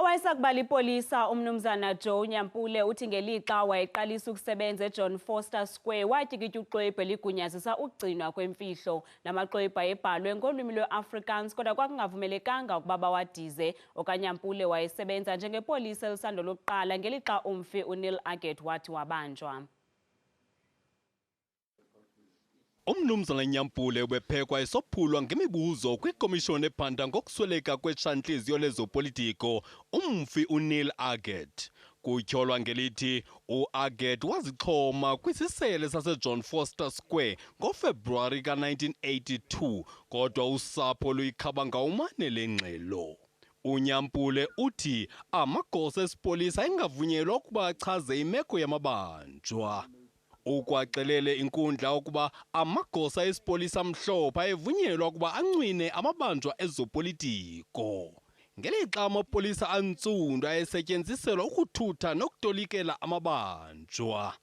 Owayesakuba lipolisa umnumzana Joe Nyampule uthi ngelixa wayeqalisa ukusebenza eJohn Vorster Square watyikitya ixwebhu eligunyazisa ukugcinwa kwemfihlo. Lamaxwebhu ayebhalwe ngolwimi lwe-Afrikaans kodwa kwakungavumelekanga ukuba bawadize. Oka Nyampule wayesebenza njengepolisa elisando lokuqala ngelixa umfi uNeil Aggett wathi wabanjwa. Umnumzana Nyampule ubephekwa esophulwa ngemibuzo kwikomishoni ephanda ngokusweleka kwetshantliziyo lezopolitiko umfi uNeil Aggett. Kutyholwa ngelithi uAggett wazixhoma kwisisele saseJohn Vorster Square ngoFebruwari ka-1982 kodwa usapho luyikhaba ngawumane lengxelo. uNyampule uthi amagosa esipolisa engavunyelwa ukuba achaze imeko yamabanjwa. Ukwaxelele inkundla ukuba amagosa esipolisa amhlophe ayevunyelwa ukuba ancwine amabanjwa ezopolitiko. Ngelixa amapolisa antsundu ayesetyenziselwa ukuthutha nokutolikela amabanjwa.